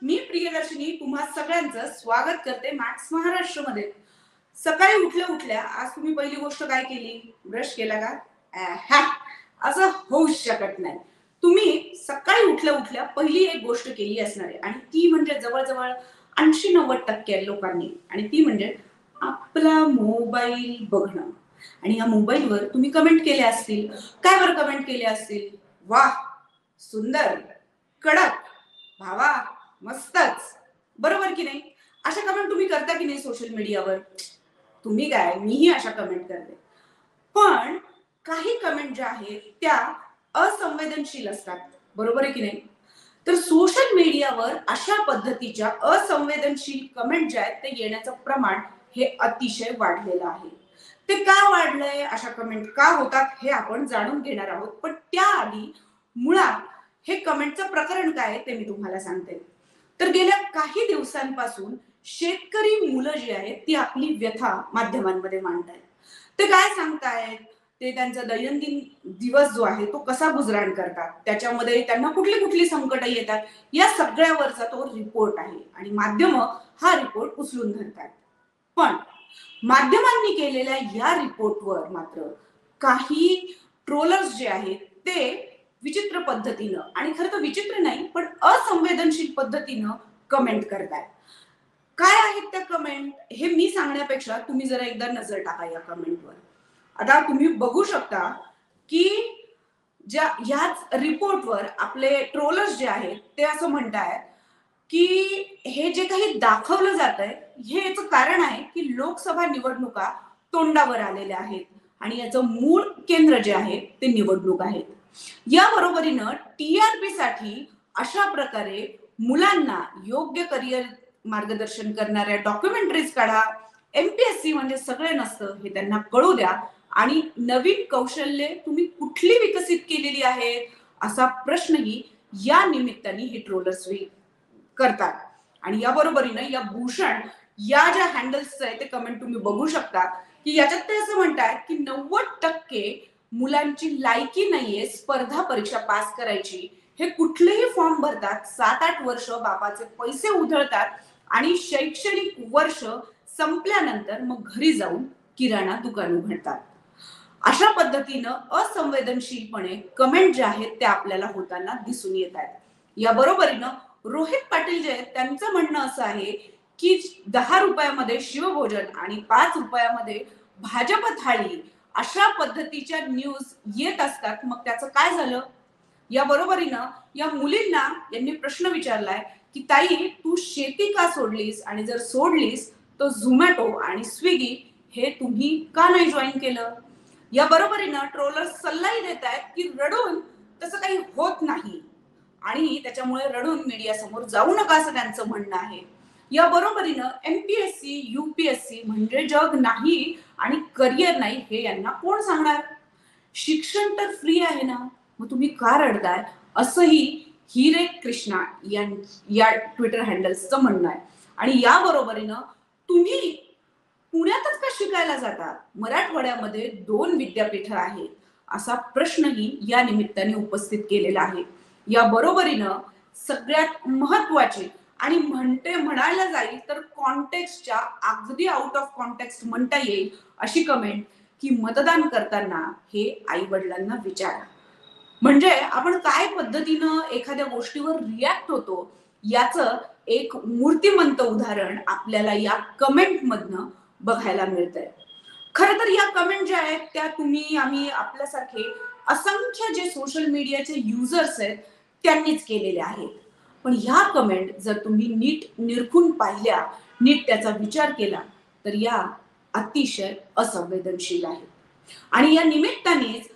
मी प्रियदर्शिनी तुम्हा सगळ्यांचं स्वागत करते मॅक्स महाराष्ट्रमध्ये. सकाळी उठल्या उठल्या आज तुम्ही पहिली गोष्ट काय केली? ब्रश केला का? ॲहा, असं होऊच शकत नाही. तुम्ही सकाळी उठल्या उठल्या पहिली एक गोष्ट केली असणार आहे आणि ती म्हणजे जवळजवळ 80-90% लोकांनी, आणि ती म्हणजे आपला मोबाईल बघणं. आणि या मोबाईलवर तुम्ही कमेंट केल्या असतील. काय बरं कमेंट केल्या असतील? वाह, सुंदर, कडक, भावा, मस्तच. बरोबर की नाही? अशा कमेंट तुम्ही करता की नाही सोशल मीडियावर? तुम्ही काय, मीही अशा कमेंट करते. पण काही कमेंट ज्या आहेत त्या असंवेदनशील असतात. बरोबर आहे की नाही? तर सोशल मीडियावर अशा पद्धतीच्या असंवेदनशील कमेंट ज्या आहेत ते येण्याचं प्रमाण हे अतिशय वाढलेलं आहे. ते का वाढलंय, अशा कमेंट का होतात हे आपण जाणून घेणार आहोत. पण त्याआधी मुळात हे कमेंटचं प्रकरण काय आहे ते मी तुम्हाला सांगते. तर गेल्या काही दिवसांपासून शेतकरी मुलं जी आहेत ती आपली व्यथा माध्यमांमध्ये मांडतायत. ते काय सांगतायत, ते त्यांचा दैनंदिन दिवस जो आहे तो कसा गुजराण करतात, त्याच्यामध्ये त्यांना कुठली कुठली संकट येतात, या सगळ्यावरचा तो रिपोर्ट आहे आणि माध्यम हा रिपोर्ट उचलून धरतात. पण माध्यमांनी केलेल्या या रिपोर्टवर मात्र काही ट्रोलर्स जे आहेत ते विचित्र पद्धतीनं, आणि खरं तर विचित्र नाही पण असंवेदनशील पद्धतीनं कमेंट करतायत. काय आहेत त्या कमेंट हे मी सांगण्यापेक्षा तुम्ही जरा एकदा नजर टाका या कमेंटवर. आता तुम्ही बघू शकता की ज्या ह्याच रिपोर्टवर आपले ट्रोलर्स जे आहेत ते असं म्हणतायत की हे जे काही दाखवलं जात आहे हे याचं कारण आहे की लोकसभा निवडणुका तोंडावर आलेल्या आहेत आणि याचं मूळ केंद्र जे आहे ते निवडणूक आहेत. या बरोबरीनं टीआरपी साठी अशा प्रकारे मुलांना योग्य करिअर मार्गदर्शन करणाऱ्या डॉक्युमेंटरीज काढा. एमपीएससी म्हणजे सगळे नसतं हे त्यांना कळू द्या आणि नवीन कौशल्ये तुम्ही कुठली विकसित केलेली आहेत असा प्रश्नही या निमित्ताने हे ट्रोलर्स करतात. आणि या बरोबरीनं या भूषण या ज्या हँडल्सचं आहे ते कमेंट तुम्ही बघू शकता की याच्यात ते असं म्हणतात की 90% मुलांची लायकी नाहीये स्पर्धा परीक्षा पास करायची. हे कुठलेही फॉर्म भरतात, 7-8 वर्ष बापाचे पैसे उधळतात आणि शैक्षणिक वर्ष संपल्यानंतर मग घरी जाऊन किराणा दुकान उघडतात. अशा पद्धतीनं असंवेदनशीलपणे कमेंट जे आहेत ते आपल्याला होताना दिसून येत आहेत. या बरोबरीनं रोहित पाटील जे आहेत त्यांचं म्हणणं असं आहे की 10 रुपयामध्ये शिवभोजन आणि 5 रुपयामध्ये भाजप थाळी अशा पद्धतीच्या न्यूज येत असतात. मग त्याचं काय झालं? या बरोबरीनं या मुलींना यांनी प्रश्न विचारलाय की ताई, तू शेती का सोडलीस, आणि जर सोडलीस तर झोमॅटो आणि स्विगी हे तुम्ही का नाही जॉईन केलं? या बरोबरीनं ट्रोलर्स सल्लाही देत आहेत की रडून तसं काही होत नाही आणि त्याच्यामुळे रडून मीडिया समोर जाऊ नका असं त्यांचं म्हणणं आहे. या बरोबरीनं एमपीएससी यूपीएससी म्हणजे जग नाही आणि करिअर नाही हे यांना कोण सांगणार? शिक्षण तर फ्री आहे ना, मग तुम्ही का रडताय? असंही हिरे कृष्णा या ट्विटर हँडल्सचं म्हणणं आहे. आणि या बरोबरीनं तुम्ही पुण्यातच का शिकायला जाता? मराठवाड्यामध्ये 2 विद्यापीठं आहेत असा प्रश्नही या निमित्ताने उपस्थित केलेला आहे. या बरोबरीनं सगळ्यात महत्वाची आणि म्हणायला जाईल तर कॉन्टेक्स्टच्या अगदी आउट ऑफ कॉन्टेक्स्ट म्हणता येईल अशी कमेंट की मतदान करताना हे आई वडिलांना विचारा. म्हणजे आपण काय पद्धतीनं एखाद्या गोष्टीवर रिॲक्ट होतो याचं एक मूर्तिमंत उदाहरण आपल्याला या कमेंट मधनं बघायला मिळतंय. खरं तर या कमेंट ज्या आहेत त्या तुम्ही आम्ही आपल्यासारखे असंख्य जे सोशल मीडियाचे युजर्स आहेत त्यांनीच केलेल्या आहेत. पण ह्या कमेंट जर तुम्ही नीट निरखून पाहिल्या, नीट त्याचा विचार केला तर या अतिशय असंवेदनशील आहेत. आणि या निमित्तानेच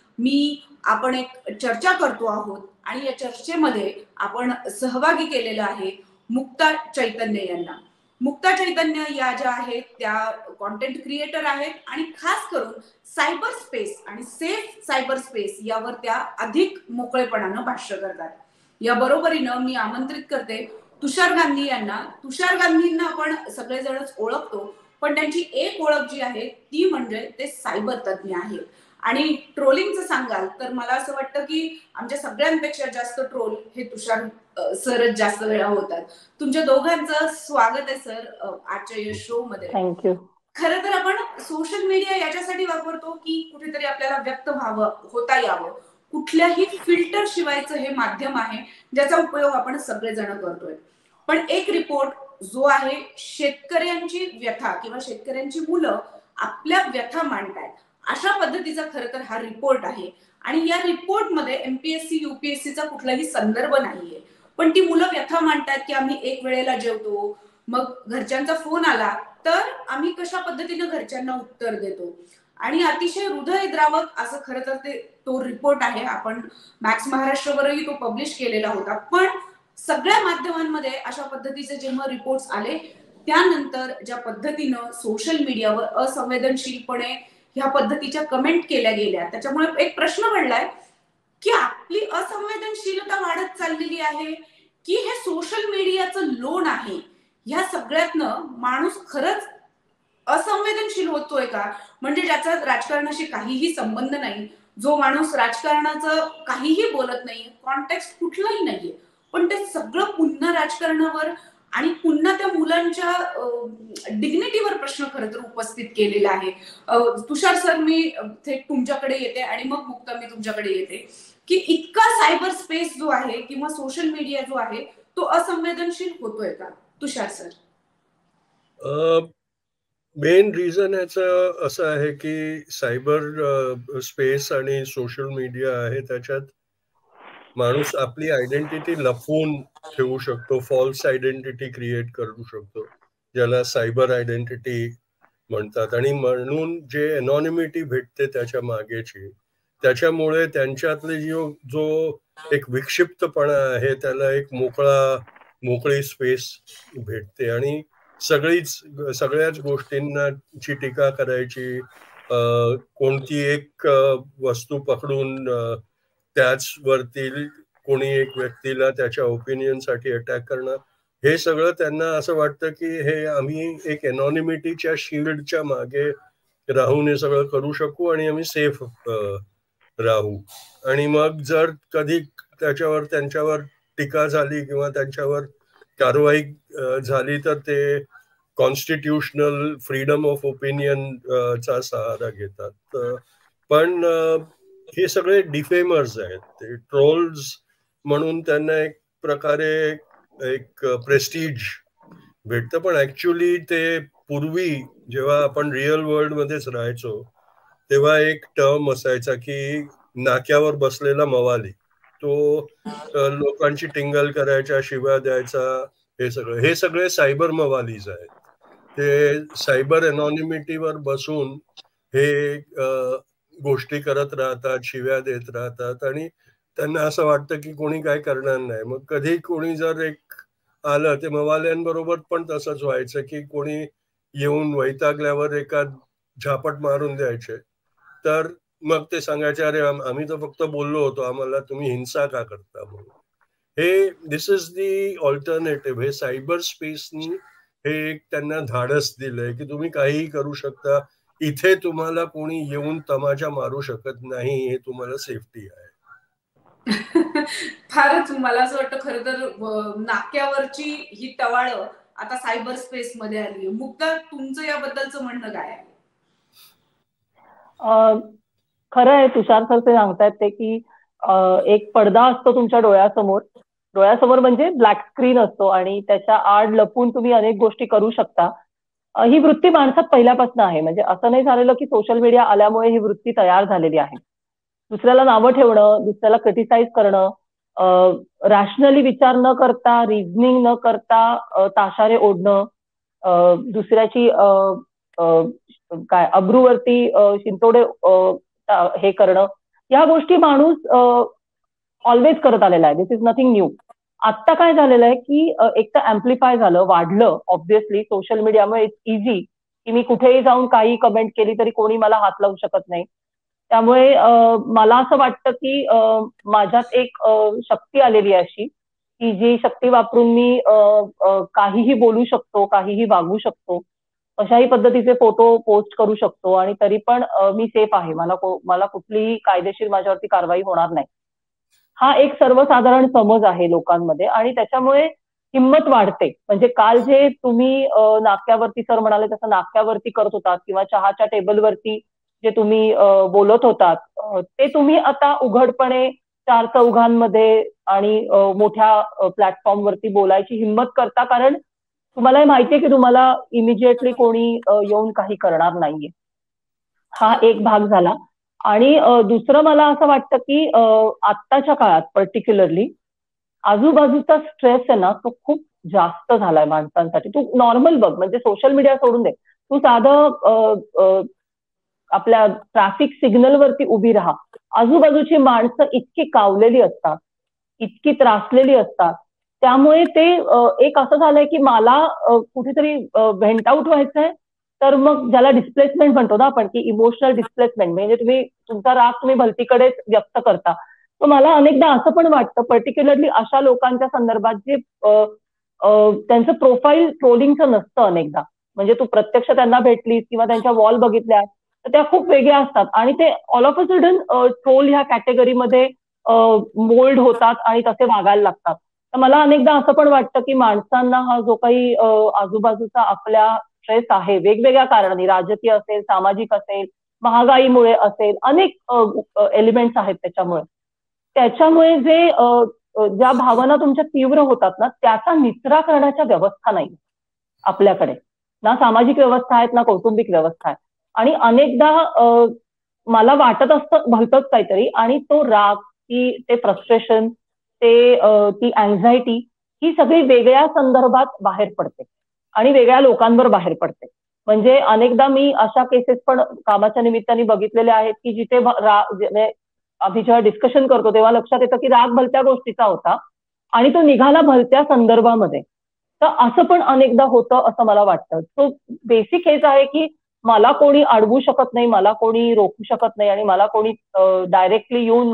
आपण एक चर्चा करतो आहोत आणि या चर्चेमध्ये आपण सहभागी केलेलं आहे मुक्ता चैतन्य यांना. मुक्ता चैतन्य या ज्या आहेत त्या कॉन्टेंट क्रिएटर आहेत आणि खास करून सायबर स्पेस आणि सेफ सायबर स्पेस यावर त्या अधिक मोकळेपणानं भाष्य करतात. या बरोबरीनं मी आमंत्रित करते तुषार गांधी यांना. तुषार गांधींना आपण सगळेजणच ओळखतो, पण त्यांची एक ओळख जी आहे ती म्हणजे ते सायबर तज्ञ आहेत आणि ट्रोलिंगचं सांगाल तर मला असं वाटतं की आमच्या सगळ्यांपेक्षा जास्त ट्रोल हे तुषार सरच जास्त वेळा होतात. तुमच्या दोघांचं स्वागत आहे सर आजच्या या शो मध्ये. थँक्यू. खरं तर आपण सोशल मीडिया याच्यासाठी वापरतो की कुठेतरी आपल्याला व्यक्त व्हावं, होता यावं. कुठल्याही फिल्टर शिवायचं हे माध्यम आहे ज्याचा उपयोग आपण सगळेजण करतोय. पण एक रिपोर्ट जो आहे शेतकऱ्यांची व्यथा किंवा शेतकऱ्यांची मुलं आपल्या व्यथा मांडतायत अशा पद्धतीचा खरं तर हा रिपोर्ट आहे. आणि या रिपोर्टमध्ये एमपीएससी युपीएससीचा कुठलाही संदर्भ नाहीये, पण ती मुलं व्यथा मांडतात की आम्ही एक वेळेला जेवतो, मग घरच्यांचा फोन आला तर आम्ही कशा पद्धतीने घरच्यांना उत्तर देतो. आणि अतिशय हृदयद्रावक असं खरं तर ते तो रिपोर्ट आहे. आपण मॅक्स महाराष्ट्रवरही तो पब्लिश केलेला होता. पण सगळ्या माध्यमांमध्ये अशा पद्धतीचे जेव्हा रिपोर्ट्स आले त्यानंतर ज्या पद्धतीनं सोशल मीडियावर असंवेदनशीलपणे ह्या पद्धतीच्या कमेंट केल्या गेल्या त्याच्यामुळे एक प्रश्न पडलाय की आपली असंवेदनशीलता वाढत चाललेली आहे की हे सोशल मीडियाचं लोन आहे. ह्या सगळ्यातनं माणूस खरंच असंवेदनशील होतोय का? म्हणजे ज्याचा राजकारणाशी काहीही संबंध नाही, जो माणूस राजकारणाचं काहीही बोलत नाही, कॉन्टेक्स्ट कुठलाही नाहीये, पण ते सगळं पुन्हा राजकारणावर आणि पुन्हा त्या मुलांच्या डिग्निटीवर प्रश्न खरं तर उपस्थित केलेला आहे. तुषार सर मी थेट तुमच्याकडे येते आणि मग मुक्ता मी तुमच्याकडे येते की इतका सायबर स्पेस जो आहे किंवा सोशल मीडिया जो आहे तो असंवेदनशील होतोय का? तुषार सर. मेन रिझन याचं असं आहे की सायबर स्पेस आणि सोशल मीडिया आहे त्याच्यात माणूस आपली आयडेंटिटी लपवून ठेवू शकतो, फॉल्स आयडेंटिटी क्रिएट करू शकतो, ज्याला सायबर आयडेंटिटी म्हणतात. आणि म्हणून जे एनॉनिमिटी भेटते त्याच्या मागेची, त्याच्यामुळे त्यांच्यातले जो एक विक्षिप्तपणा आहे त्याला एक मोकळी स्पेस भेटते आणि सगळ्याच गोष्टींना ची टीका करायची, कोणती एक वस्तू पकडून त्याच वरती कोणी एक व्यक्तीला त्याच्या ओपिनियनसाठी अटॅक करणं, हे सगळं त्यांना असं वाटतं की हे आम्ही एक एनॉनिमिटीच्या शील्डच्या मागे राहून हे सगळं करू शकू आणि आम्ही सेफ राहू. आणि मग जर कधी त्यांच्यावर टीका झाली किंवा त्यांच्यावर कारवाई झाली तर ते कॉन्स्टिट्यूशनल फ्रीडम ऑफ ओपिनियन चा सहारा घेतात. पण हे सगळे डिफेमर्स आहेत, ते ट्रोल्स म्हणून त्यांना एक प्रकारे एक प्रेस्टीज भेटतं. पण ऍक्च्युली ते पूर्वी जेव्हा आपण रिअल वर्ल्ड मध्येच राहायचो तेव्हा एक टर्म असायचा की नाक्यावर बसलेला मवाली, तो लोकांची टिंगल करायचा, शिव्या द्यायचा, हे सगळे सायबर मवालीज आहेत. ते सायबर एनॉनिमिटीवर बसून हे गोष्टी करत राहतात, शिव्या देत राहतात आणि त्यांना असं वाटतं की कोणी काय करणार नाही. मग कधी कोणी जर एक आलं, ते मवाल्यांबरोबर पण तसंच व्हायचं की कोणी येऊन वैतागल्यावर एका झापट मारून द्यायचे, तर मग ते सांगायचे अरे आम्ही तर फक्त बोललो होतो, आम्हाला तुम्ही हिंसा का करता म्हणून. हे दिस इज दी ऑल्टरनेटिव्ह. हे सायबर स्पेसनी हे एक त्यांना धाडस दिलंय की तुम्ही काहीही करू शकता, इथे तुम्हाला कोणी येऊन तमाशा मारू शकत नाही, हे तुम्हाला सेफ्टी आहे. फारच मला असं वाटतं खरं तर नाक्यावरची ही टवाळ आता सायबर स्पेस मध्ये आली. मुक्ता तुमचं याबद्दलचं म्हणणं काय आहे? खरं आहे तुषार सर ते सांगतायत ते की एक पडदा असतो तुमच्या डोळ्यासमोर म्हणजे ब्लॅक स्क्रीन असतो आणि त्याच्या आड लपून तुम्ही अनेक गोष्टी करू शकता. ही वृत्ती माणसात पहिल्यापासून आहे. म्हणजे असं नाही झालेलं की सोशल मीडिया आल्यामुळे ही वृत्ती तयार झालेली आहे. दुसऱ्याला नावं ठेवणं, दुसऱ्याला क्रिटिसाइज करणं, रॅशनली विचार न करता, रिझनिंग न करता ताशारे ओढणं, दुसऱ्याची काय अब्रूवरती शिंतोडे हे करणं, या गोष्टी माणूस ऑलवेज करत आलेला आहे. दिस इज नथिंग न्यू. आत्ता काय झालेलं आहे की एक तर अँप्लिफाय झालं, वाढलं ऑब्व्हियसली सोशल मीडियामुळे. इट्स इझी की मी कुठेही जाऊन काही कमेंट केली तरी कोणी मला हात लावू शकत नाही. त्यामुळे मला असं वाटतं की माझ्यात एक शक्ती आलेली आहे अशी की जी शक्ती वापरून मी काहीही बोलू शकतो, काहीही वागू शकतो. कशाही पद्धतीचे फोटो पोस्ट करू शकतो आणि तरी पण मी सेफ आहे, मला कुठलीही कायदेशीर माझ्यावरती कारवाई होणार नाही. हा एक सर्वसाधारण समज आहे लोकांमध्ये आणि त्याच्यामुळे हिंमत वाढते. म्हणजे काल जे तुम्ही नाक्यावरती सर म्हणाले तसं नाक्यावरती करत होतात किंवा चहाच्या टेबलवरती जे तुम्ही बोलत होतात, ते तुम्ही आता उघडपणे चार चौघांमध्ये आणि मोठ्या प्लॅटफॉर्मवरती बोलायची हिंमत करता, कारण तुम्हाला माहितीये की तुम्हाला इमिजिएटली कोणी येऊन काही करणार नाहीये. हा एक भाग झाला. आणि दुसरं मला असं वाटतं की आत्ताच्या काळात पर्टिक्युलरली आजूबाजूचा स्ट्रेस आहे ना, तो खूप जास्त झालाय माणसांसाठी. तू नॉर्मल बघ, म्हणजे सोशल मीडिया सोडून दे, तू साधं आपल्या ट्रॅफिक सिग्नल वरती उभी राहा, आजूबाजूची माणसं इतकी कावलेली असतात, इतकी त्रासलेली असतात. त्यामुळे ते एक असं झालंय की मला कुठेतरी व्हेंट आउट व्हायचंय, तर मग ज्याला डिस्प्लेसमेंट म्हणतो ना आपण, की इमोशनल डिस्प्लेसमेंट, म्हणजे तुम्ही तुमचा राग तुम्ही भलतीकडेच व्यक्त करता. तर मला अनेकदा असं पण वाटतं, पर्टिक्युलरली अशा लोकांच्या संदर्भात जे त्यांचं प्रोफाईल ट्रोलिंगचं नसतं अनेकदा. म्हणजे तू प्रत्यक्ष त्यांना भेटलीस किंवा त्यांच्या वॉल बघितल्या तर त्या खूप वेगळ्या असतात आणि ते all of a sudden troll ह्या कॅटेगरीमध्ये मोल्ड होतात आणि तसे वागायला लागतात. तर मला अनेकदा असं पण वाटतं की माणसांना हा जो काही आजूबाजूचा आपल्या स्ट्रेस आहे वेगवेगळ्या कारणांनी, राजकीय असेल, सामाजिक असेल, महागाईमुळे असेल, अनेक एलिमेंट्स आहेत त्याच्यामुळे जे ज्या भावना तुमच्या तीव्र होतात ना, त्याचा निचरा करण्याच्या व्यवस्था नाही आपल्याकडे. ना सामाजिक व्यवस्था आहेत, ना कौटुंबिक व्यवस्था आहे. आणि अनेकदा मला वाटत असतं भलतंच काहीतरी, आणि तो राग, ते फ्रस्ट्रेशन, ती अँझायटी ही सगळी वेगळ्या संदर्भात बाहेर पडते आणि वेगळ्या लोकांवर बाहेर पडते. म्हणजे अनेकदा मी अशा केसेस पण कामाच्या निमित्ताने बघितलेल्या आहेत की जिथे आम्ही जेव्हा डिस्कशन करतो तेव्हा लक्षात येतं की राग भलत्या गोष्टीचा होता आणि तो निघाला भलत्या संदर्भामध्ये. तर असं पण अनेकदा होतं असं मला वाटतं. तो बेसिक हेच आहे की मला कोणी अडवू शकत नाही, मला कोणी रोखू शकत नाही आणि मला कोणी डायरेक्टली येऊन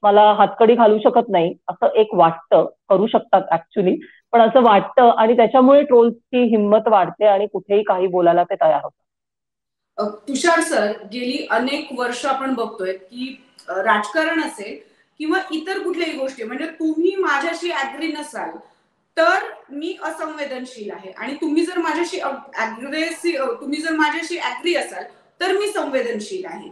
मला हातकडी घालू शकत नाही असं एक वाटतं. करू शकतात ऍक्च्युली, पण असं वाटतं आणि त्याच्यामुळे ट्रोल्सची हिंमत वाढते आणि कुठेही काही बोलायला ते तयार होतात. तुषार सर, गेली अनेक वर्ष आपण बघतोय की राजकारण असेल किंवा इतर कुठल्याही गोष्टी, म्हणजे तुम्ही माझ्याशी ऍग्री नसाल तर मी असंवेदनशील आहे आणि तुम्ही जर माझ्याशी ऍग्री असाल तर मी संवेदनशील आहे.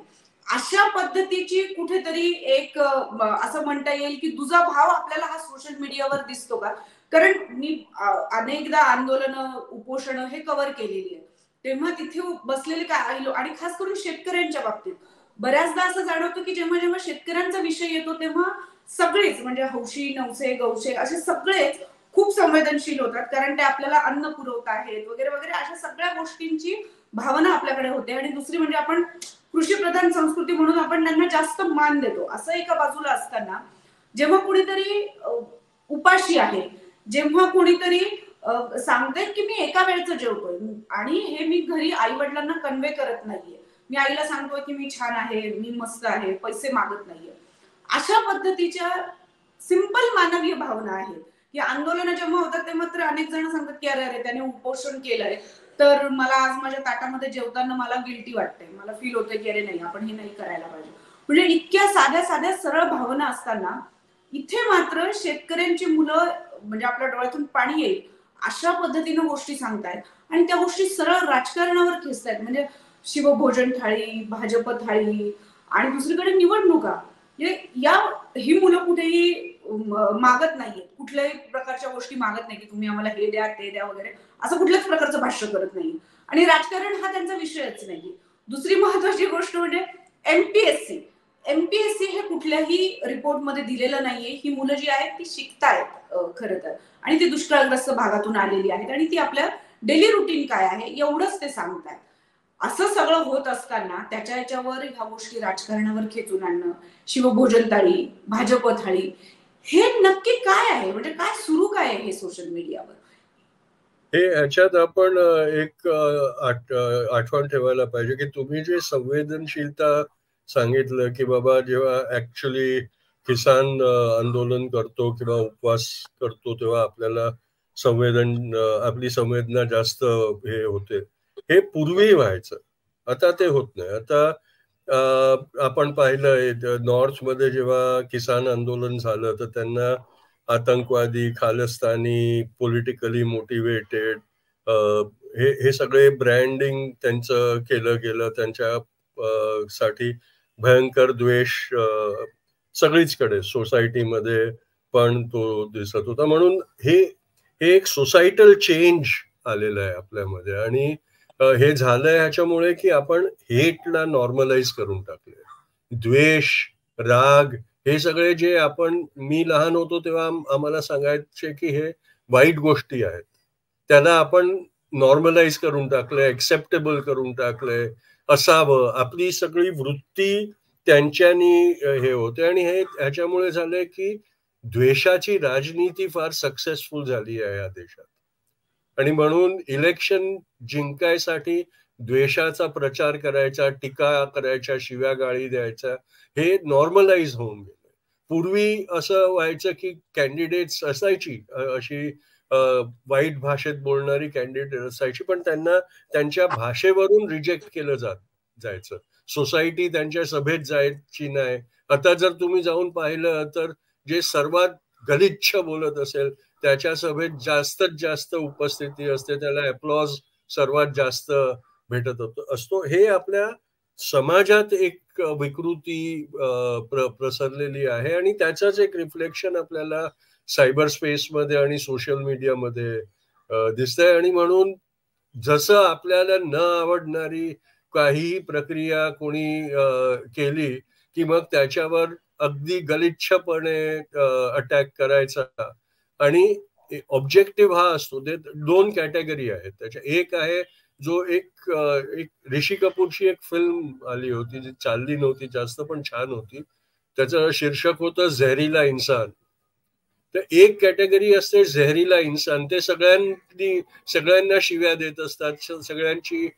अशा पद्धतीची कुठेतरी एक असं म्हणता येईल की तुझा भाव आपल्याला हा सोशल मीडियावर दिसतो का? कारण मी अनेकदा आंदोलनं, उपोषणं हे कव्हर केलेली आहे. तेव्हा तिथे बसलेले काय आणि खास करून शेतकऱ्यांच्या बाबतीत बऱ्याचदा असं जाणवतं की जेव्हा जेव्हा शेतकऱ्यांचा विषय येतो तेव्हा सगळेच, म्हणजे हौशी, नवसे, गवसे असे सगळेच खूप संवेदनशील होतात, कारण ते आपल्याला अन्न पुरवत आहेत वगैरे वगैरे, अशा सगळ्या गोष्टींची भावना आपल्याकडे होते. आणि दुसरी म्हणजे आपण कृषी प्रधान संस्कृती म्हणून आपण त्यांना जास्त मान देतो. असं एका बाजूला असताना जेव्हा कोणीतरी उपाशी आहे, जेव्हा कोणीतरी सांगतायत की मी एका वेळचं जेवतोय आणि हे मी घरी आई वडिलांना कन्वे करत नाहीये, मी आईला सांगतोय की मी छान आहे, मी मस्त आहे, पैसे मागत नाहीये, अशा पद्धतीच्या सिंपल मानवीय भावना आहेत की आंदोलन जेव्हा होतात तेव्हा तर अनेक जण सांगतात की अरे अरे त्याने उपोषण केलंय तर मला आज माझ्या ताटामध्ये जेवताना मला गिल्टी वाटते, मला फील होतंय की अरे नाही, आपण हे नाही करायला पाहिजे. म्हणजे इतक्या साध्या साध्या सरळ भावना असताना इथे मात्र शेतकऱ्यांची मुलं, म्हणजे आपल्या डोळ्यातून पाणी येईल अशा पद्धतीनं गोष्टी सांगतायत आणि त्या गोष्टी सरळ राजकारणावर खेचतायत. म्हणजे शिवभोजन थाळी, भाजप थाळी आणि दुसरीकडे निवडणुका, ही मुलं कुठेही मागत नाहीये, कुठल्याही प्रकारच्या गोष्टी मागत नाही की तुम्ही आम्हाला हे द्या, ते द्या वगैरे, असं कुठल्याच प्रकारचं भाष्य करत नाही. आणि राजकारण हा त्यांचा विषयच नाही. दुसरी महत्वाची गोष्ट म्हणजे एमपीएससी हे कुठल्याही रिपोर्टमध्ये दिलेलं नाहीये. ही मुलं जी आहेत ती शिकतायत खरं तर, आणि ती दुष्काळग्रस्त भागातून आलेली आहेत आणि ती आपल्या डेली रुटीन काय आहे एवढंच ते सांगतायत. असं सगळं होत असताना त्याच्या याच्यावर ह्या गोष्टी राजकारणावर खेचून आणणं, शिवभोजन थाळी, भाजप थाळी, हे नक्की काय आहे? म्हणजे काय सुरू काय आहे हे सोशल मीडियावर? हे याच्यात आपण एक आठवण ठेवायला पाहिजे की तुम्ही जे संवेदनशीलता सांगितलं की बाबा जेव्हा ऍक्च्युली किसान आंदोलन करतो किंवा उपवास करतो तेव्हा आपल्याला आपली संवेदना जास्त हे होते. हे पूर्वी व्हायचं, आता ते होत नाही. आता आपण पाहिलं नॉर्थ मध्ये जेव्हा किसान आंदोलन झालं तर त्यांना आतंकवादी, खालिस्तानी, पॉलिटिकली मोटिवेटेड हे सगळे ब्रँडिंग त्यांचं केलं गेलं. त्यांच्या साठी भयंकर द्वेष सगळीचकडे सोसायटीमध्ये पण तो दिसत होता. म्हणून हे एक सोसायटल चेंज आलेलं आहे आपल्यामध्ये. आणि हे झालंय ह्याच्यामुळे की आपण हेटला नॉर्मलाइज करून टाकले. द्वेष, राग हे सगळे जे मी लहान होतो तेव्हा आम्हाला सांगायचे की हे वाईट गोष्टी आहेत, त्याला आपण नॉर्मलाइज करून टाकलंय, एक्सेप्टेबल करून टाकलंय, असावं. आपली सगळी वृत्ती त्यांच्यानी हे होते. आणि हे ह्याच्यामुळे झालंय की द्वेषाची राजनीती फार सक्सेसफुल झाली आहे या देशात. आणि म्हणून इलेक्शन जिंकायसाठी द्वेषाचा प्रचार करायचा, टीका करायच्या, शिव्या गाळी द्यायच्या, हे नॉर्मलाइज होऊन गेलं. पूर्वी असं व्हायचं की कॅन्डिडेट्स असायची अशी वाईट भाषेत बोलणारी कॅन्डिडेट असायची, पण त्यांना त्यांच्या भाषेवरून रिजेक्ट केलं जायचं. सोसायटी त्यांच्या सभेत जायची नाही. आता जर तुम्ही जाऊन पाहिलं तर जे सर्वात गलिच्छ बोलत असेल त्याच्या सभेत जास्तीत जास्त उपस्थिती असते, त्याला अप्लॉज सर्वात जास्त भेटत असतो. हे आपल्या समाजात एक विकृती प्रसरलेली आहे आणि त्याचंच एक रिफ्लेक्शन आपल्याला सायबर स्पेसमध्ये आणि सोशल मीडियामध्ये दिसतंय. आणि म्हणून जसं आपल्याला न आवडणारी काहीही प्रक्रिया कोणी केली की मग त्याच्यावर अगदी गलिच्छपणे अटॅक करायचा. आणि ऑब्जेक्टिव्ह हा असतो. ते 2 कॅटेगरी आहेत त्याच्या. एक आहे जो एक ऋषी कपूरची एक फिल्म आली होती जी चालली नव्हती जास्त पण छान होती. त्याचं शीर्षक होतं जहरीला इंसान. तर एक कॅटेगरी असते जहरीला इंसान, ते सगळ्यांना शिव्या देत असतात, सगळ्यांची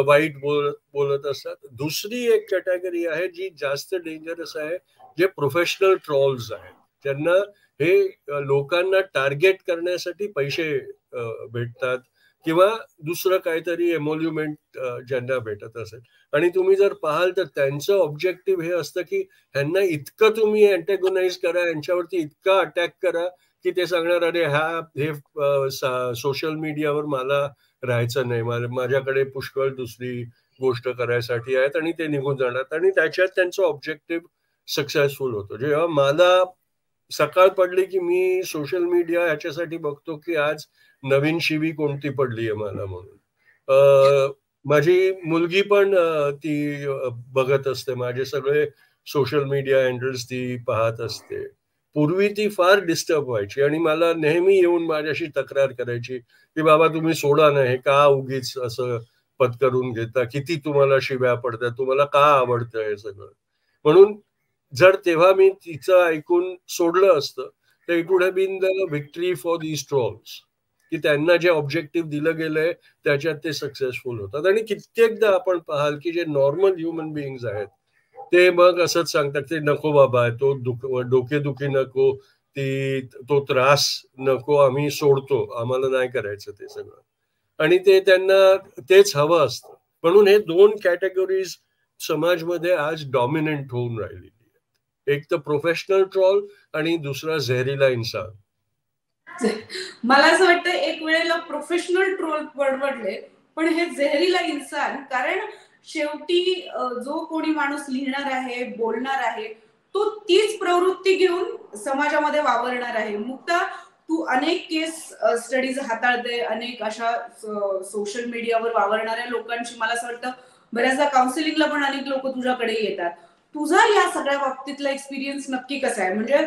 वाईट बोलत असतात. दुसरी एक कॅटेगरी आहे जी जास्त डेंजरस आहे, जे प्रोफेशनल ट्रॉल्स आहेत, ज्यांना हे लोकांना टार्गेट करण्यासाठी पैसे भेटतात किंवा दुसरं काहीतरी एमोल्युमेंट ज्यांना भेटत असेल. आणि तुम्ही जर पाहाल तर त्यांचं ऑब्जेक्टिव्ह हे असतं की ह्यांना इतकं तुम्ही अँटेगोनाइज करा, यांच्यावरती इतका अटॅक करा की ते सांगणार अरे हे सोशल मीडियावर मला राहायचं नाही, माझ्याकडे पुष्कळ दुसरी गोष्ट करायसाठी आहेत, आणि ते निघून जाणार. आणि त्याच्यात त्यांचं ऑब्जेक्टिव्ह सक्सेसफुल होतं. जेव्हा मला सकाळ पडली की मी सोशल मीडिया ह्याच्यासाठी बघतो की आज नवीन शिवी कोणती पडली आहे मला म्हणून. माझी मुलगी पण ती बघत असते, माझे सगळे सोशल मीडिया हँडल्स ती पाहत असते. पूर्वी ती फार डिस्टर्ब व्हायची आणि मला नेहमी येऊन माझ्याशी तक्रार करायची की बाबा तुम्ही सोडा ना, हे का उगीच असं पत्करून घेता, किती तुम्हाला शिव्या पडतात, तुम्हाला का आवडतं हे सगळं. म्हणून जर तेव्हा मी तिचं ऐकून सोडलं असतं तर it would have been the victory for these trolls, की त्यांना जे ऑब्जेक्टिव्ह दिलं गेलंय त्याच्यात ते सक्सेसफुल होतात. आणि कित्येकदा आपण पाहाल की जे नॉर्मल ह्युमन बिईंग्स आहेत ते मग असंच सांगतात ते नको बाबा, तो डोकेदुखी नको, तो त्रास नको, आम्ही सोडतो, आम्हाला नाही करायचं ते सगळं. आणि ते त्यांना तेच हवं असतं. म्हणून हे 2 कॅटेगरीज समाजमध्ये आज डॉमिनंट होऊन राहिलेली आहेत. एक तर प्रोफेशनल ट्रॉल आणि दुसरा जहरीला इंसान. मला असं वाटतं एक वेळेला प्रोफेशनल ट्रोल पडले, पण हे जहरीला इंसान, कारण शेवटी जो कोणी माणूस लिहिणार आहे, बोलणार आहे, तो तीच प्रवृत्ती घेऊन समाजामध्ये वावरणार आहे. मुक्ता, तू अनेक केस स्टडीज हाताळते, अनेक अशा सोशल मीडियावर वावरणाऱ्या लोकांची, मला असं वाटतं बऱ्याचदा काउन्सिलिंगला पण अनेक लोक तुझ्याकडे येतात. तुझा या सगळ्या बाबतीतला एक्सपिरियन्स नक्की कसा आहे? म्हणजे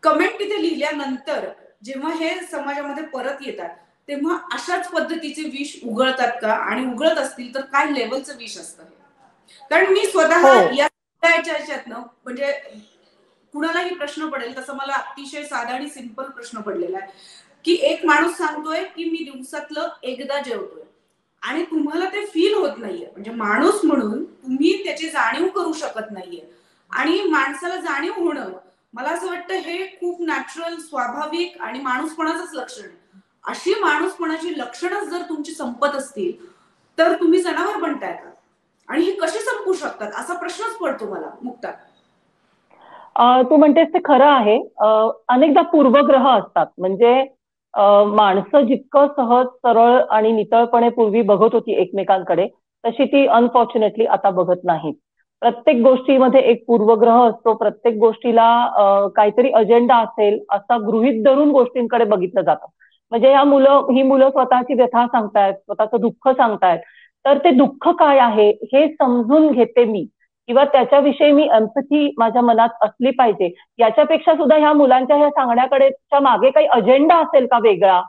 कमेंट तिथे लिहिल्यानंतर जेव्हा हे समाजामध्ये परत येतात तेव्हा अशाच पद्धतीचे विष उघळतात का, आणि उघळत असतील तर काय लेवलचं विष असतं? कारण मी स्वतः या ह्याच्यातनं, म्हणजे कुणालाही प्रश्न पडेल तसं मला अतिशय साधा आणि सिंपल प्रश्न पडलेला आहे की एक माणूस सांगतोय की मी दिवसातलं एकदा जेवतोय आणि तुम्हाला ते फील होत नाहीये, म्हणजे माणूस म्हणून तुम्ही त्याची जाणीव करू शकत नाहीये. आणि माणसाला जाणीव होणं, मला असं वाटतं हे खूप नॅचरल, स्वाभाविक आणि माणूसपणाचंच लक्षण आहे. अशी माणूसपणाची लक्षणच जर तुमची संपत असतील तर तुम्ही जनावर बनताय का? आणि हे कसे संपू शकतात असा प्रश्नच पडतो मला, मुक्ता. तू म्हणतेस ते खरं आहे. अनेकदा पूर्वग्रह असतात. म्हणजे माणसं जितकं सहज, सरळ आणि नितळपणे पूर्वी बघत होती एकमेकांकडे, तशी ती अनफॉर्च्युनेटली आता बघत नाहीत. प्रत्येक गोष्टीमध्ये एक पूर्वग्रह असतो. प्रत्येक गोष्टीला काहीतरी अजेंडा असेल असा गृहीत धरून गोष्टींकडे बघितलं जातं. म्हणजे ही मुलं स्वतःची व्यथा सांगतायत, स्वतःचं दुःख सांगतायत. तर ते दुःख काय आहे हे समजून घेते मी, किंवा त्याच्याविषयी मी एम्पथी माझ्या मनात असली पाहिजे. याच्यापेक्षा सुद्धा ह्या मुलांच्या ह्या सांगण्याकडे मागे काही अजेंडा असेल का वेगळा,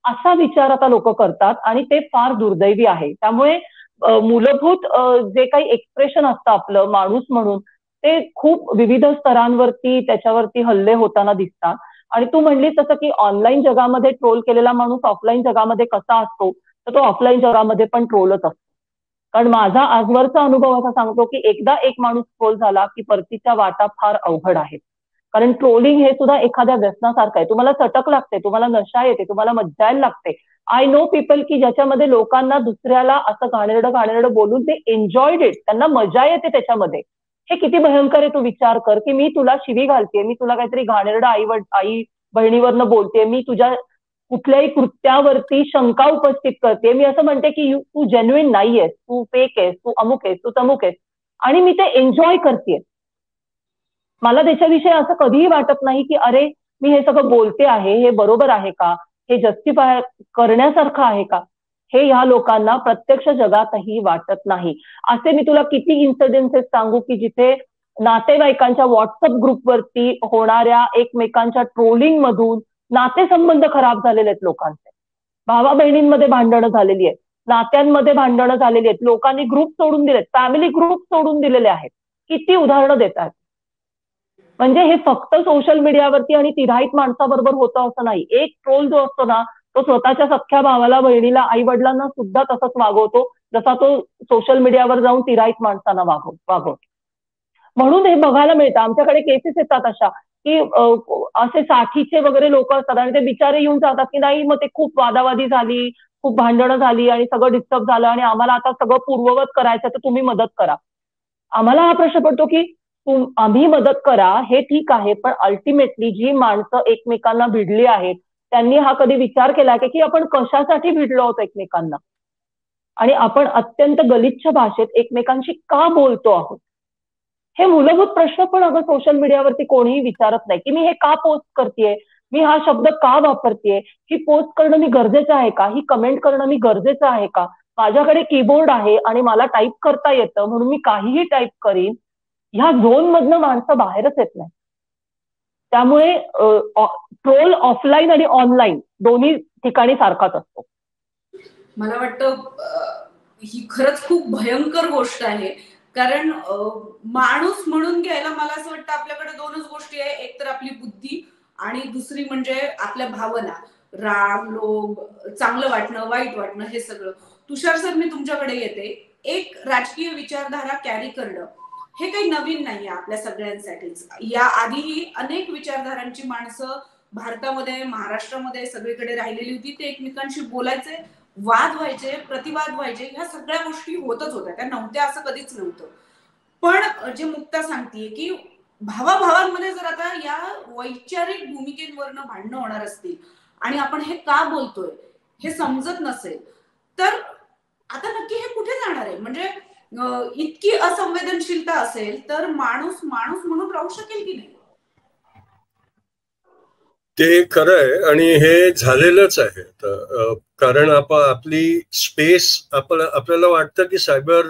असा विचार आता लोक करतात आणि ते फार दुर्दैवी आहे. त्यामुळे मूलभूत जे काही एक्सप्रेशन असतं आपलं माणूस म्हणून, ते खूप विविध स्तरांवरती त्याच्यावरती हल्ले होताना दिसतात. आणि तू म्हणलीस तसं की ऑनलाईन जगामध्ये ट्रोल केलेला माणूस ऑफलाईन जगामध्ये कसा असतो, तर तो ऑफलाईन जगामध्ये पण ट्रोलच असतो. कारण माझा आजवरचा अनुभव असा सांगतो की एकदा एक माणूस ट्रोल झाला की परतीच्या वाटा फार अवघड आहेत. कारण ट्रोलिंग हे सुद्धा एखाद्या व्यसनासारखं आहे. तुम्हाला चटक लागते, तुम्हाला नशा येते, तुम्हाला मज्जा यायला लागते. आय नो पीपल की ज्याच्यामध्ये लोकांना दुसऱ्याला असं घाणेरडं घाणेरडं बोलून ते एन्जॉयड इट, त्यांना मजा येते त्याच्यामध्ये. हे किती भयंकर आहे तू विचार कर, की मी तुला शिवी घालते, मी तुला काहीतरी घाणेरडं आई बहिणीवरनं बोलते, मी तुझ्या कुठल्याही कृत्यावरती शंका उपस्थित करते, मी असं म्हणते की तू जेन्युइन नाहीयेस, तू फेक आहेस, तू अमुक आहेस, तू तमुक आहेस, आणि मी ते एन्जॉय करते. मला त्याच्याविषयी असं कधीही वाटत नाही की अरे मी हे सगळं बोलते आहे, हे बरोबर आहे का, हे जस्टिफाय करण्यासारखं आहे का. हे ह्या लोकांना प्रत्यक्ष जगातही वाटत नाही. असे मी तुला किती इन्सिडेन्सेस सांगू की जिथे नातेवाईकांच्या व्हॉट्सअप ग्रुपवरती होणाऱ्या एकमेकांच्या ट्रोलिंग मधून नातेसंबंध खराब झालेले आहेत लोकांचे. भावा बहिणींमध्ये भांडणं झालेली आहेत, नात्यांमध्ये भांडणं झालेली आहेत, लोकांनी ग्रुप सोडून दिलेत, फॅमिली ग्रुप सोडून दिलेले आहेत. किती उदाहरणं देतात. म्हणजे हे फक्त सोशल मीडियावरती आणि तिराईत माणसाबरोबर होतं असं नाही. एक ट्रोल जो असतो ना, तो स्वतःच्या सख्ख्या भावाला, बहिणीला, आई वडिलांना सुद्धा तसंच वागवतो जसा तो सोशल मीडियावर जाऊन तिराईत माणसांना वागवतो. म्हणून हे बघायला मिळतं. आमच्याकडे केसेस येतात अशा की असे साठीचे वगैरे लोक असतात आणि ते बिचारे येऊन सांगतात की नाही, मग ते खूप वादावादी झाली, खूप भांडणं झाली आणि सगळं डिस्टर्ब झालं आणि आम्हाला आता सगळं पूर्ववत करायचं, तर तुम्ही मदत करा. आम्हाला हा प्रश्न पडतो की आम्ही मदत करा हे ठीक आहे, पण अल्टिमेटली जी माणसं एकमेकांना भिडली आहेत त्यांनी हा कधी विचार केला की आपण कशासाठी भिडलो आहोत एकमेकांना, आणि आपण अत्यंत गलिच्छ भाषेत एकमेकांशी का बोलतो आहोत. हे मूलभूत प्रश्न पण अगं सोशल मीडियावरती कोणीही विचारत नाही की मी हे का पोस्ट करतेय, मी हा शब्द का वापरतेय, ही पोस्ट करणं मी गरजेचं आहे का, ही कमेंट करणं मी गरजेचं आहे का, माझ्याकडे कीबोर्ड आहे आणि मला टाईप करता येतं म्हणून मी काहीही टाईप करीन. ह्या झोन मधनं माणसं बाहेरच येत नाही. त्यामुळे ट्रोल ऑफलाईन आणि ऑनलाईन दोन्ही ठिकाणी सारखाच असतो. मला वाटतं ही खरंच खूप भयंकर गोष्ट आहे. कारण माणूस म्हणून घ्यायला मला असं वाटतं आपल्याकडे दोनच गोष्टी आहे, एक तर आपली बुद्धी आणि दुसरी म्हणजे आपल्या भावना, राग, लोभ, चांगलं वाटणं, वाईट वाटणं, हे सगळं. तुषार सर, मी तुमच्याकडे येते. एक राजकीय विचारधारा कॅरी करणं हे काही नवीन नाहीये आपल्या सगळ्यांसाठीच. या आधीही अनेक विचारधारांची माणसं भारतामध्ये, महाराष्ट्रामध्ये सगळीकडे राहिलेली होती. ते एकमेकांशी बोलायचे, वाद व्हायचे, प्रतिवाद व्हायचे, ह्या सगळ्या गोष्टी होतच होत्या, त्या नव्हत्या असं कधीच नव्हतं. पण जे मुक्ता सांगतेय की भावाभावांमध्ये जर आता या वैचारिक भूमिकेवरनं भांडणं होणार असतील आणि आपण हे का बोलतोय हे समजत नसेल, तर आता नक्की हे कुठे जाणार आहे. म्हणजे इतकी असंवेदनशीलता असेल तर माणूस माणूस म्हणून राहू शकेल की नाही. ते खरं आहे आणि हे झालेलंच आहे. कारण आपली स्पेस आपल्याला वाटतं की सायबर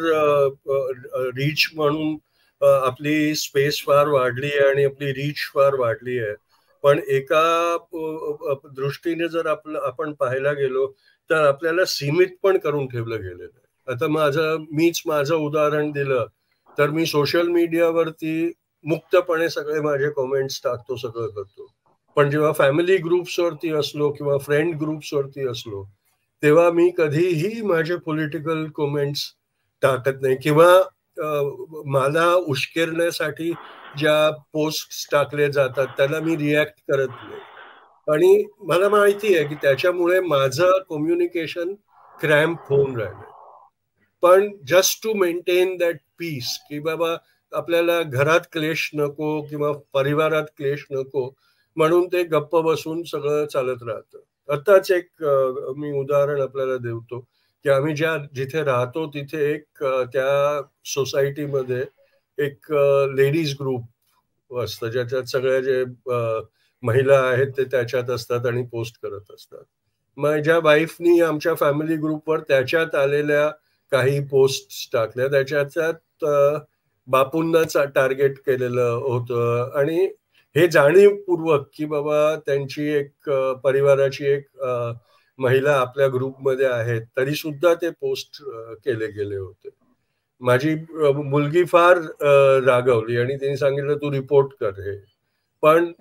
रीच म्हणून आपली स्पेस फार वाढली आहे आणि आपली रीच फार वाढली आहे. पण एका दृष्टीने जर आपण पाहायला गेलो तर आपल्याला सीमित पण करून ठेवलं गेलेलं आहे. आता मीच माझं उदाहरण दिलं तर मी सोशल मीडियावरती मुक्तपणे सगळे माझे कमेंट्स टाकतो, सगळं करतो. पण जेव्हा फॅमिली ग्रुप्सवरती असलो किंवा फ्रेंड ग्रुप्सवरती असलो तेव्हा मी कधीही माझे पॉलिटिकल कमेंट्स टाकत नाही किंवा मला उश्केरण्यासाठी ज्या पोस्ट टाकले जातात त्याला मी रिॲक्ट करत नाही. आणि मला माहिती आहे की त्याच्यामुळे माझं कम्युनिकेशन क्रॅम्प होऊन राहिलंय. पण just to maintain that peace, की बाबा आपल्याला घरात क्लेश नको किंवा परिवारात क्लेश नको, म्हणून ते गप्प बसून सगळं चालत राहतं. आताच एक मी उदाहरण आपल्याला देतो की आम्ही जिथे राहतो तिथे एक त्या सोसायटीमध्ये एक लेडीज ग्रुप असतं, ज्याच्यात सगळ्या जे महिला आहेत ते त्याच्यात असतात आणि पोस्ट करत असतात. माझ्या वाईफनी आमच्या फॅमिली ग्रुपवर त्याच्यात आलेल्या काही पोस्ट टाकल्या, त्याच्यात बापूंनाच टार्गेट केलेलं होतं आणि हे जाणीवपूर्वक की बाबा त्यांची एक परिवाराची एक महिला आपल्या ग्रुपमध्ये आहेत तरी सुद्धा ते पोस्ट केले गेले होते. माझी मुलगी फार रागवली आणि तिने सांगितलं तू रिपोर्ट कर हे. पण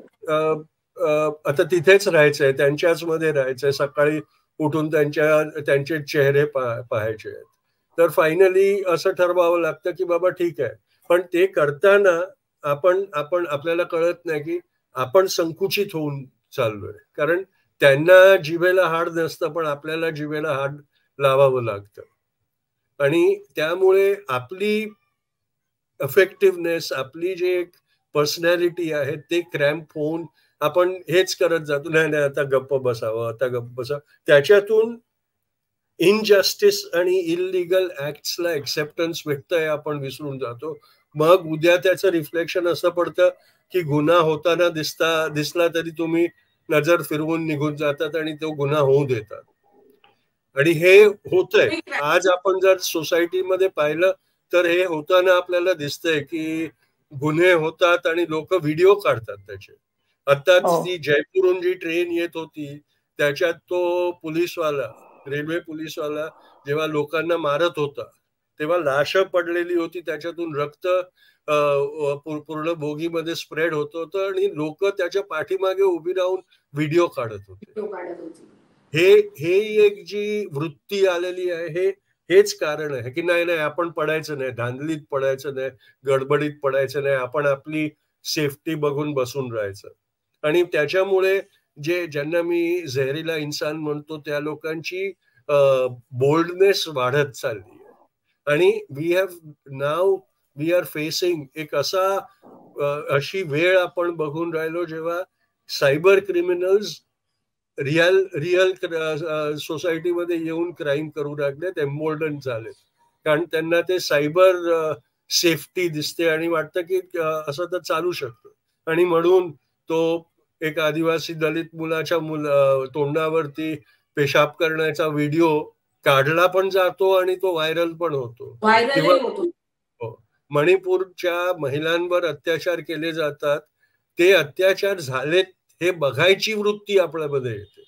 आता तिथेच राहायचंय, त्यांच्याच मध्ये राहायचंय, सकाळी उठून त्यांचे चेहरे पाहायचे आहेत. तर फायनली असं ठरवावं लागतं की बाबा ठीक आहे, पण ते करताना आपल्याला कळत नाही की आपण संकुचित होऊन चाललोय. कारण त्यांना जिभेला हाड नसतं, पण आपल्याला जिभेला हाड लावावं लागतं आणि त्यामुळे आपली इफेक्टिव्हनेस, आपली जी एक पर्सनॅलिटी आहे ते क्रॅम्प होऊन आपण हेच करत जातो, नाही आता गप्प बसावं, आता गप्प बसावं. त्याच्यातून इनजस्टिस आणि इलिगल ऍक्ट्सला एक्सेप्टन्स भेटतंय आपण विसरून जातो. मग उद्या त्याचं रिफ्लेक्शन असं पडतं की गुन्हा होताना दिसला तरी तुम्ही नजर फिरवून निघून जातात आणि तो गुन्हा होऊ देतात. आणि हे होतंय. आज आपण जर सोसायटीमध्ये पाहिलं तर हे होताना आपल्याला दिसतंय की गुन्हे होतात आणि लोक व्हिडिओ काढतात त्याचे. आताच ती जयपूरहून जी ट्रेन येत होती त्याच्यात तो पोलीसवाला, रेल्वे पोलीसवाला जेव्हा लोकांना मारत होता तेव्हा लाशं पडलेली होती, त्याच्यातून रक्त पूर्ण बोगीमध्ये स्प्रेड होत होतं आणि लोक त्याच्या पाठीमागे उभी राहून व्हिडिओ काढत होते. हे एक जी वृत्ती आलेली आहे हेच कारण आहे की नाही आपण पडायचं नाही, धांदलीत पडायचं नाही, गडबडीत पडायचं नाही, आपण आपली सेफ्टी बघून बसून राहायचं. आणि त्याच्यामुळे ज्यांना मी जहरीला इन्सान म्हणतो त्या लोकांची बोल्डनेस वाढत चालली आहे. आणि वी आर फेसिंग एक अशी वेळ आपण बघून राहिलो जेव्हा सायबर क्रिमिनल्स रिअल सोसायटीमध्ये येऊन क्राईम करू लागलेत, एम्बोल्डन झालेत. कारण त्यांना ते सायबर सेफ्टी दिसते आणि वाटतं की असं तर चालू शकतं. आणि म्हणून तो एक आदिवासी दलित मुलाच्या तोंडावरती पेशाब करण्याचा व्हिडिओ काढला पण जातो आणि तो व्हायरल पण होतो. किंवा मणिपूरच्या महिलांवर अत्याचार केले जातात, ते अत्याचार झालेत हे बघायची वृत्ती आपल्यामध्ये येते.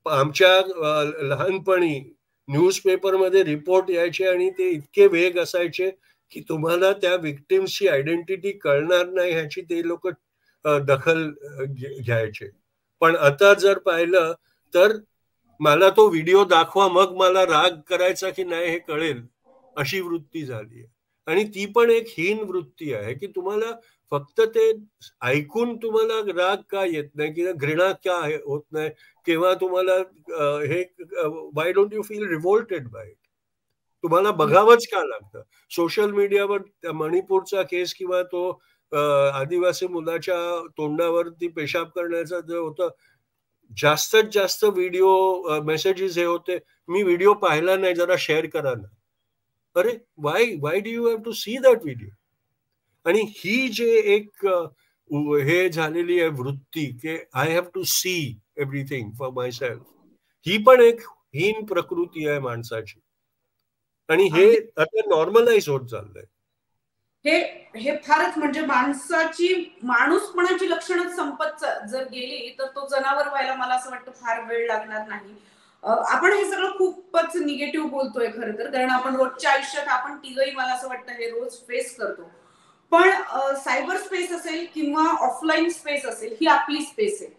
आमच्या लहानपणी न्यूजपेपरमध्ये रिपोर्ट यायचे आणि ते इतके वेग असायचे की तुम्हाला त्या विक्टिम्सची आयडेंटिटी कळणार नाही ह्याची ते लोक दखल घ्यायचे. पण आता जर पाहिलं तर मला तो व्हिडिओ दाखवा मग मला राग करायचा की नाही हे कळेल, अशी वृत्ती झाली आहे. आणि ती पण एक हीन वृत्ती आहे की तुम्हाला फक्त ते ऐकून तुम्हाला राग का येत नाही किंवा घृणा का होत नाही, किंवा तुम्हाला हे why don't you feel revolted by it, तुम्हाला बघावंच का लागतं. सोशल मीडियावर मणिपूरचा केस किंवा तो आदिवासी मुलाच्या तोंडावरती पेशाब करण्याचा जो होता, जास्तीत जास्त व्हिडिओ मेसेजेस हे होते, मी व्हिडिओ पाहिला नाही, जरा शेअर करा ना. अरे why do you have to see that video. आणि ही जे एक हे झालेली आहे वृत्ती की I have to see everything for my self, ही पण एक हीन प्रकृती आहे माणसाची. आणि हे आता नॉर्मलाइज होत चाललंय. हे फारच म्हणजे माणूसपणाची लक्षणं संपत जर गेली तर तो जनावर व्हायला मला असं वाटतं फार वेळ लागणार नाही. आपण हे सगळं खूपच निगेटिव्ह बोलतोय खरं तर, कारण आपण रोजच्या आयुष्यात आपण तिघही मला असं वाटतं हे रोज फेस करतो. पण सायबर स्पेस असेल किंवा ऑफलाईन स्पेस असेल, ही आपली स्पेस आहे.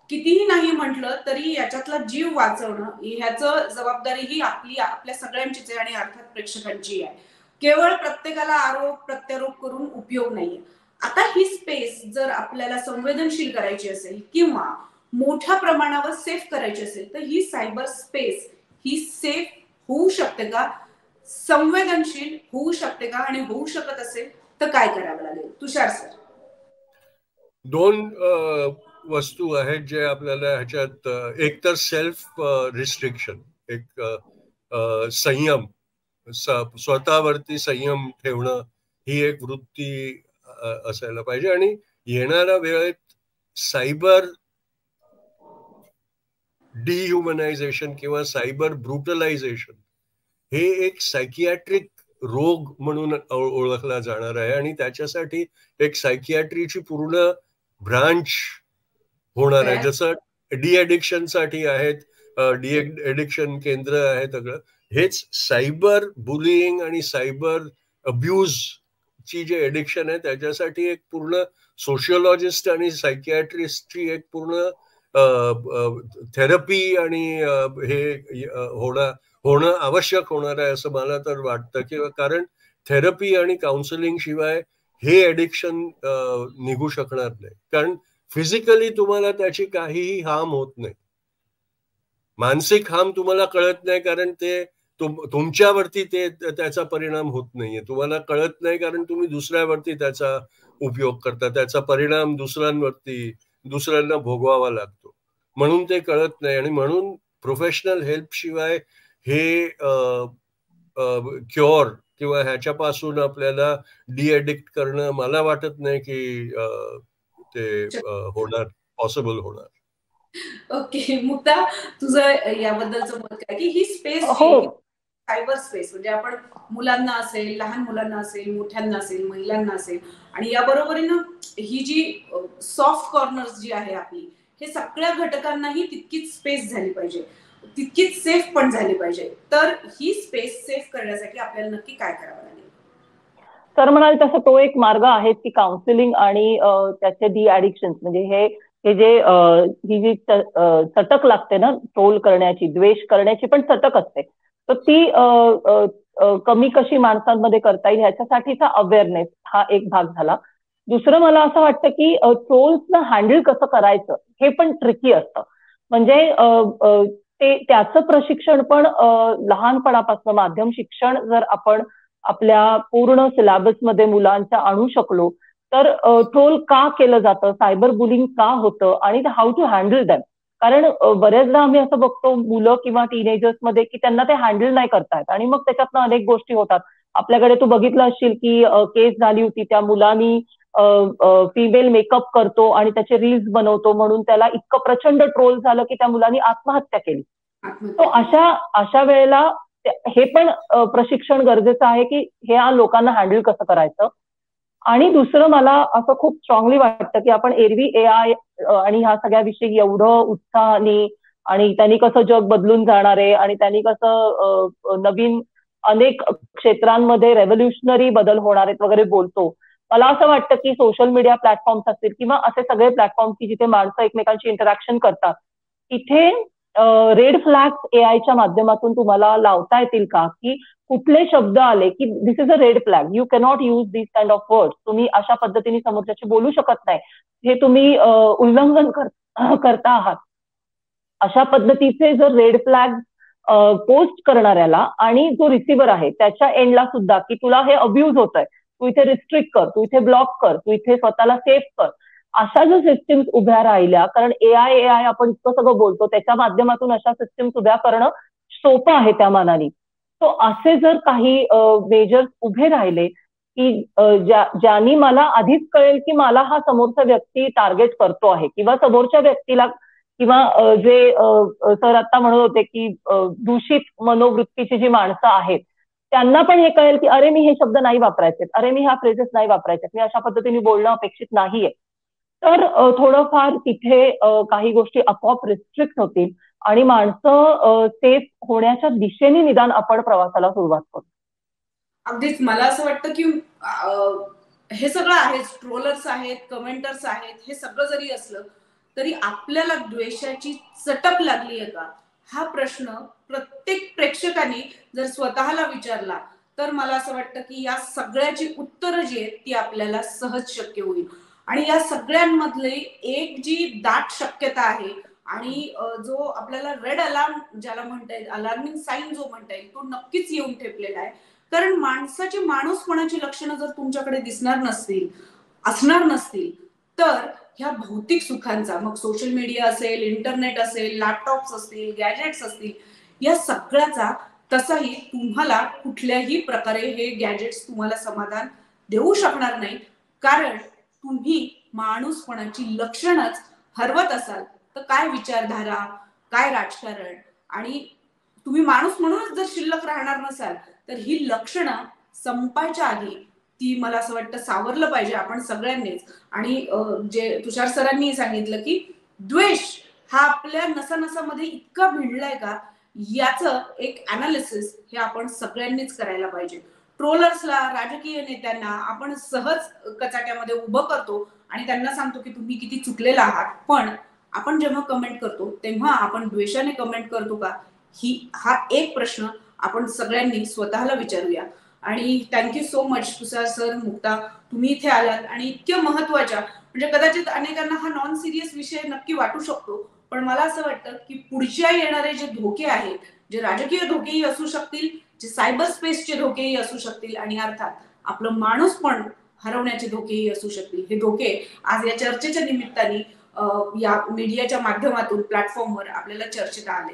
कितीही नाही म्हटलं तरी याच्यातला जीव वाचवणं ह्याचं जबाबदारी ही आपल्या सगळ्यांचीच आहे आणि अर्थात प्रेक्षकांची आहे. केवळ प्रत्येकाला आरोप प्रत्यारोप करून उपयोग नाहीये. आता ही स्पेस जर आपल्याला संवेदनशील करायची असेल किंवा मोठ्या प्रमाणावर सेफ करायची असेल तर ही सायबर स्पेस ही सेफ होऊ शकते का? संवेदनशील होऊ शकते का, आणि होऊ शकत असेल तर काय करावं लागेल? तुषार सर. दोन वस्तू आहेत जे आपल्याला ह्याच्यात, एक तर सेल्फ रिस्ट्रिक्शन, एक संयम, स्वतःवरती संयम ठेवणं, ही एक वृत्ती असायला पाहिजे. आणि येणाऱ्या वेळेत सायबर डिह्युमनायझेशन किंवा सायबर ब्रुटलायझेशन हे एक सायकियाट्रिक रोग म्हणून ओळखला जाणार आहे, आणि त्याच्यासाठी एक सायकियाट्रीची पूर्ण ब्रांच होणार आहे. जसं डी एडिक्शन साठी आहेत, डी एडिक्शन केंद्र आहे, सगळं हेच सायबर बुलिंग आणि सायबर अब्यूज ची जे एडिक्शन आहे त्याच्यासाठी एक पूर्ण सोशिओलॉजिस्ट आणि सायकियाट्रिस्टची एक पूर्ण थेरपी आणि हे होणं आवश्यक होणार आहे असं मला तर वाटतं. किंवा कारण थेरपी आणि काउन्सिलिंग शिवाय हे एडिक्शन निघू शकणार नाही. कारण फिजिकली तुम्हाला त्याची काहीही हार्म होत नाही, मानसिक हार्म तुम्हाला कळत नाही, कारण ते तुमच्यावरती त्याचा परिणाम होत नाहीये. तुम्हाला कळत नाही कारण तुम्ही दुसऱ्यावरती त्याचा उपयोग करता, त्याचा परिणाम दुसऱ्यांना भोगवावा लागतो, म्हणून ते कळत नाही. आणि म्हणून प्रोफेशनल हेल्प शिवाय हे क्युअर किंवा ह्याच्यापासून आपल्याला डिएडिक्ट करणं मला वाटत नाही की ते पॉसिबल होणार. ओके, मुक्ता, तुझं याबद्दलचं मत काय, की ही स्पेस सायबर स्पेस म्हणजे आपण मुलांना असेल, लहान मुलांना असेल, मोठ्यांना असेल, महिलांना असेल, आणि या बरोबरीनं ही जी सॉफ्ट कॉर्नर्स जी आहे आपली, हे सगळ्या घटकांनाही तितकीच स्पेस झाली पाहिजे, तितकीच सेफ पण झाली पाहिजे. तर ही स्पेस सेफ करण्यासाठी आपल्याला नक्की काय करावं लागेल? तर म्हणाल तसं तो एक मार्ग आहे की काउन्सिलिंग आणि त्याचे डी ऍडिक्शन, म्हणजे हे जे ही जी चटक लागते ना ट्रोल करण्याची, द्वेष करण्याची पण चटक असते, तर ती कमी कशी माणसांमध्ये करता येईल ह्याच्यासाठीचा अवेअरनेस हा एक भाग झाला. दुसरं मला असं वाटतं की ट्रोल्सना हँडल कसं करायचं हे पण ट्रिकी असतं. म्हणजे त्याचं प्रशिक्षण पण लहानपणापासून माध्यम शिक्षण जर आपण आपल्या पूर्ण सिलेबसमध्ये मुलांच्या आणू शकलो तर ट्रोल का केलं जातं, सायबर बुलिंग का होतं, आणि हाऊ टू हँडल दॅम. कारण बऱ्याचदा आम्ही असं बघतो मुलं किंवा टीनेजर्स मध्ये की त्यांना ते हँडल नाही करतायत, आणि मग त्याच्यातनं अनेक गोष्टी होतात. आपल्याकडे तू बघितलं असशील की केस झाली होती, त्या मुलांनी फिमेल मेकअप करतो आणि त्याचे रील्स बनवतो म्हणून त्याला इतकं प्रचंड ट्रोल झालं की त्या मुलांनी आत्महत्या केली. तो अशा वेळेला हे पण प्रशिक्षण गरजेचं आहे की ह्या लोकांना हँडल कसं करायचं. आणि दुसरं मला असं खूप स्ट्रॉंगली वाटतं की आपण एरवी AI आणि ह्या सगळ्याविषयी एवढं उत्साहाने, आणि त्यांनी कसं जग बदलून जाणार आहे आणि त्यांनी कसं नवीन अनेक क्षेत्रांमध्ये रेव्होल्युशनरी बदल होणार आहेत वगैरे बोलतो. मला असं वाटतं की सोशल मीडिया प्लॅटफॉर्म्स असतील किंवा असे सगळे प्लॅटफॉर्म की जिथे माणसं एकमेकांशी इंटरॅक्शन करतात, तिथे रेड फ्लॅग्स AIच्या माध्यमातून तुम्हाला लावता येतील का, की कुठले शब्द आले की this is a red flag, you cannot use this kind of words, तुम्ही अशा पद्धतीने समोरच्याशी बोलू शकत नाही, हे तुम्ही उल्लंघन करता आहात. अशा पद्धतीचे जर रेड फ्लॅग पोस्ट करणाऱ्याला आणि जो रिसिव्हर आहे त्याच्या एंडला सुद्धा की तुला हे अब्यूज होत आहे, तू इथे रिस्ट्रिक्ट कर, तू इथे ब्लॉक कर, तू इथे स्वतःला सेफ कर, अशा जर सिस्टीम्स उभ्या राहिल्या, कारण AI आपण इतकं सगळं बोलतो त्याच्या माध्यमातून अशा सिस्टीम्स उभ्या करणं सोपं आहे त्या मानाने. तो असे जर काही मेजर्स उभे राहिले की ज्यांनी मला आधीच कळेल की मला हा समोरचा व्यक्ती टार्गेट करतो आहे, किंवा समोरच्या व्यक्तीला, किंवा जे सर आता म्हणत होते की दूषित मनोवृत्तीची जी माणसं आहेत त्यांना पण हे कळेल की अरे मी हे शब्द नाही वापरायचे, अरे मी ह्या फ्रेजेस नाही वापरायचे, मी अशा पद्धतीने बोलणं अपेक्षित नाहीये, तर थोडंफार तिथे काही गोष्टी आपोआप रिस्ट्रिक्ट होतील आणि माणसं सेफ होण्याच्या दिशेने निदान आपण प्रवासाला सुरुवात करू. अगदीच मला असं वाटतं की हे सगळं आहे, ट्रोलर्स आहेत, कमेंटर्स आहेत, हे सगळं जरी असलं तरी आपल्याला द्वेषाची चटक लागली आहे का, हा प्रश्न प्रत्येक प्रेक्षकाने जर स्वतःला विचारला तर मला असं वाटतं की या सगळ्याची उत्तरं जी आहेत ती आपल्याला सहज शक्य होईल. आणि या सगळ्यांमधले एक जी दाट शक्यता आहे आणि जो आपल्याला रेड अलार्म ज्याला म्हणता येईल, अलार्मिंग साईन जो म्हणता येईल, तो नक्कीच येऊन ठेपलेला आहे. कारण माणसाची माणूसपणाची लक्षणं जर तुमच्याकडे दिसणार नसतील, असणार नसतील, तर ह्या भौतिक सुखांचा, मग सोशल मीडिया असेल, इंटरनेट असेल, लॅपटॉप्स असतील, गॅजेट्स असतील, या सगळ्याचा तसाही तुम्हाला कुठल्याही प्रकारे हे गॅजेट्स तुम्हाला समाधान देऊ शकणार नाही. कारण तुम्ही माणूसपणाची लक्षणच हरवत असाल तर काय विचारधारा, काय राजकारण, आणि तुम्ही माणूस म्हणूनच जर शिल्लक राहणार नसाल तर ही लक्षणं संपायच्या आधी ती मला असं वाटतं सावरलं पाहिजे आपण सगळ्यांनीच. आणि जे तुषार सरांनी सांगितलं की द्वेष हा आपल्या नसानसामध्ये इतका भिडलाय का, याचं एक अनालिसिस हे आपण सगळ्यांनीच करायला पाहिजे. ट्रोलर्सला, राजकीय नेत्यांना आपण सहज कचाट्यामध्ये उभं करतो आणि त्यांना सांगतो की तुम्ही किती चुकलेला आहात, पण आपण जेव्हा कमेंट करतो तेव्हा आपण द्वेषाने कमेंट करतो का, हा एक प्रश्न आपण सगळ्यांनी स्वतःला विचारूया. आणि थँक्यू सो मच तुषार सर, मुक्ता, तुम्ही इथे आलात आणि इतक्या महत्वाच्या, म्हणजे कदाचित अनेकांना हा नॉन सिरियस विषय नक्की वाटू शकतो, पण मला असं वाटतं की पुढच्या येणारे जे धोके आहेत, जे राजकीय धोकेही असू शकतील, जे सायबर स्पेसचे धोकेही असू शकतील, आणि अर्थात आपलं माणूस पण हरवण्याचे धोकेही असू शकतील, हे धोके आज या चर्चेच्या निमित्ताने या मीडियाच्या माध्यमातून प्लॅटफॉर्मवर आपल्याला चर्चेत आले.